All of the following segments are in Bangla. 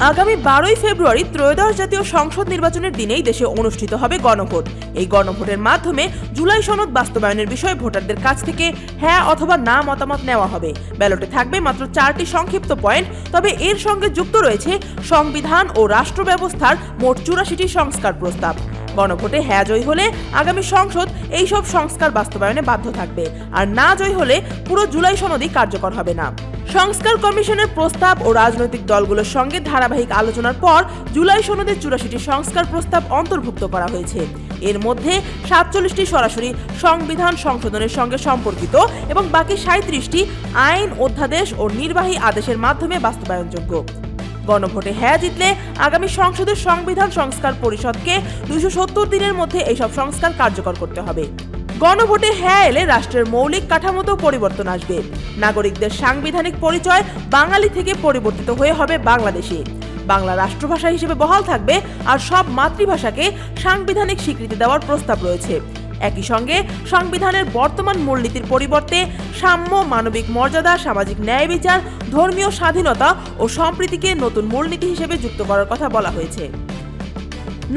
আগামী 12ই ফেব্রুয়ারি ত্রয়োদশ জাতীয় সংসদ নির্বাচনের দিনেই দেশে অনুষ্ঠিত হবে গণভোট। এই গণভোটের মাধ্যমে জুলাই সনদ বাস্তবায়নের বিষয়ে ভোটারদের কাছ থেকে হ্যাঁ অথবা না মতামত নেওয়া হবে। ব্যালটে থাকবে মাত্র 4টি সংক্ষিপ্ত পয়েন্ট, তবে এর সঙ্গে যুক্ত রয়েছে সংবিধান ও রাষ্ট্র ব্যবস্থার মোট 84টি সংস্কার প্রস্তাব। গণভোটে হ্যাঁ জয়ী হলে আগামী সংসদ এইসব সংস্কার বাস্তবায়নে বাধ্য থাকবে, আর না জয়ী হলে পুরো জুলাই সনদই কার্যকর হবে না। সংস্কার কমিশনের প্রস্তাব ও রাজনৈতিক দলগুলোর সঙ্গে ধারাবাহিক আলোচনার পর জুলাই সনদে 84টি সংস্কার প্রস্তাব অন্তর্ভুক্ত করা হয়েছে। এর মধ্যে 47টি সরাসরি সংবিধান সংশোধনের সঙ্গে সম্পর্কিত এবং বাকি 37টি আইন, অধ্যাদেশ ও নির্বাহী আদেশের মাধ্যমে বাস্তবায়নযোগ্য। গণভোটে হ্যাঁ জিতলে আগামী সংসদের সংবিধান সংস্কার পরিষদকে 270 দিনের মধ্যে এইসব সংস্কার কার্যকর করতে হবে। গণভোটে হ্যাঁ এলে রাষ্ট্রের মৌলিক কাঠামোতেও পরিবর্তন আসবে। নাগরিকদের সাংবিধানিক পরিচয় বাঙালি থেকে পরিবর্তিত হয়ে হবে বাংলাদেশি। বাংলা রাষ্ট্রভাষা হিসেবে বহাল থাকবে, আর সব মাতৃভাষাকে সাংবিধানিক স্বীকৃতি দেওয়ার প্রস্তাব রয়েছে। একই সঙ্গে সংবিধানের বর্তমান মূলনীতির পরিবর্তে সাম্য, মানবিক মর্যাদা, সামাজিক ন্যায় বিচার, ধর্মীয় স্বাধীনতা ও সম্প্রীতিকে নতুন মূলনীতি হিসেবে যুক্ত করার কথা বলা হয়েছে।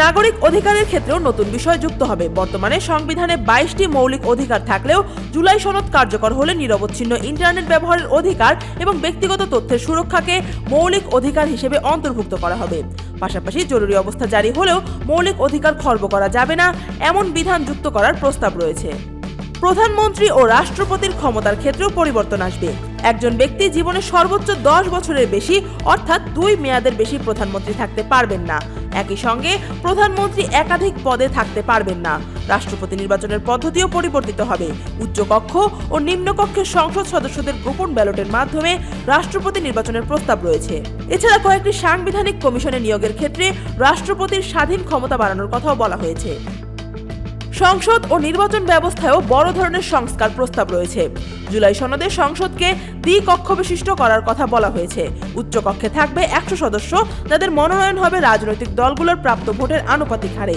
নাগরিক অধিকারের ক্ষেত্রেও নতুন বিষয় যুক্ত হবে। বর্তমানে সংবিধানে 22টি মৌলিক অধিকার থাকলেও জুলাই সনদ কার্যকর হলে নিরবচ্ছিন্ন ইন্টারনেট ব্যবহারের অধিকার এবং ব্যক্তিগত তথ্যের সুরক্ষাকে মৌলিক অধিকার হিসেবে অন্তর্ভুক্ত করা হবে। পাশাপাশি জরুরি অবস্থা জারি হলেও মৌলিক অধিকার খর্ব করা যাবে না, এমন বিধান যুক্ত করার প্রস্তাব রয়েছে। প্রধানমন্ত্রী ও রাষ্ট্রপতির ক্ষমতার ক্ষেত্রেও পরিবর্তন আসবে। একজন ব্যক্তি জীবনে সর্বোচ্চ 10 বছরের বেশি অর্থাৎ 2 মেয়াদের বেশি প্রধানমন্ত্রী থাকতে পারবেন না। একই সঙ্গে প্রধানমন্ত্রী একাধিক পদে থাকতে পারবেন না। রাষ্ট্রপতি নির্বাচনের পদ্ধতিও পরিবর্তিত হবে। উচ্চকক্ষ ও নিম্নকক্ষের সংসদ সদস্যদের গোপন ব্যালটের মাধ্যমে রাষ্ট্রপতি নির্বাচনের প্রস্তাব রয়েছে। এছাড়া কয়েকটি সাংবিধানিক কমিশনে নিয়োগের ক্ষেত্রে রাষ্ট্রপতির স্বাধীন ক্ষমতা বাড়ানোর কথাও বলা হয়েছে। সংসদ ও নির্বাচন ব্যবস্থায়ও বড় ধরনের সংস্কার প্রস্তাব রয়েছে। জুলাই সনদে সংসদকে দ্বিকক্ষ বিশিষ্ট করার কথা বলা হয়েছে। উচ্চকক্ষে থাকবে 100 সদস্য, যাদের মনোনয়ন হবে রাজনৈতিক দলগুলোর প্রাপ্ত ভোটের আনুপাতিক হারে।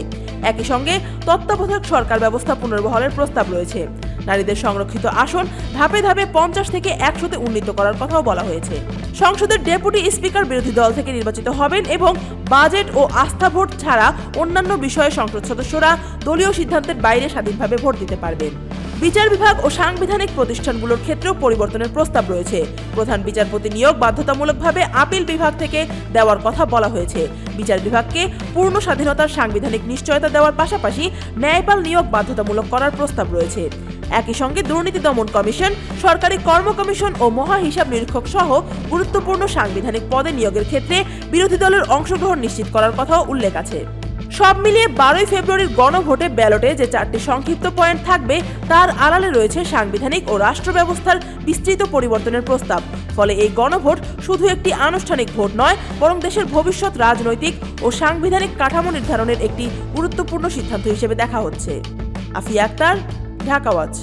একই সঙ্গে তত্ত্বাবধায়ক সরকার ব্যবস্থা পুনর্বহালের প্রস্তাব রয়েছে। নারীদের সংরক্ষিত আসন ধাপে ধাপে 50 থেকে 100-তে উন্নীত করার কথাও বলা হয়েছে। সংসদের ডেপুটি স্পিকার বিরোধী দল থেকে নির্বাচিত হবেন এবং বাজেট ও আস্থা ভোট ছাড়া অন্যান্য বিষয়ে সংসদ সদস্যরা দলীয় সিদ্ধান্তের বাইরে স্বাধীনভাবে ভোট দিতে পারবেন। বিচার বিভাগ ও সাংবিধানিক প্রতিষ্ঠানগুলোর ক্ষেত্রেও পরিবর্তনের প্রস্তাব রয়েছে। প্রধান বিচারপতি নিয়োগ বাধ্যতামূলকভাবে আপিল বিভাগ থেকে দেওয়ার কথা বলা হয়েছে। বিচার বিভাগকে পূর্ণ স্বাধীনতার সাংবিধানিক নিশ্চয়তা দেওয়ার পাশাপাশি ন্যায়পাল নিয়োগ বাধ্যতামূলক করার প্রস্তাব রয়েছে। একই সঙ্গে দুর্নীতি দমন কমিশন, সরকারি কর্ম কমিশন ও মহা হিসাব নিরীক্ষক সহ গুরুত্বপূর্ণ সাংবিধানিক পদে নিয়োগের ক্ষেত্রে বিরোধী দলের অংশগ্রহণ নিশ্চিত করার কথাও উল্লেখ আছে। সব মিলিয়ে 12ই ফেব্রুয়ারির গণভোটে ব্যালটে যে 4টি সংক্ষিপ্ত পয়েন্ট থাকবে তার আড়ালে রয়েছে সাংবিধানিক ও রাষ্ট্র ব্যবস্থার বিস্তৃত পরিবর্তনের প্রস্তাব। ফলে এই গণভোট শুধু একটি আনুষ্ঠানিক ভোট নয়, বরং দেশের ভবিষ্যৎ রাজনৈতিক ও সাংবিধানিক কাঠামো নির্ধারণের একটি গুরুত্বপূর্ণ সিদ্ধান্ত হিসেবে দেখা হচ্ছে। আফিয়া আক্তার, ঢাকা ওয়াচ।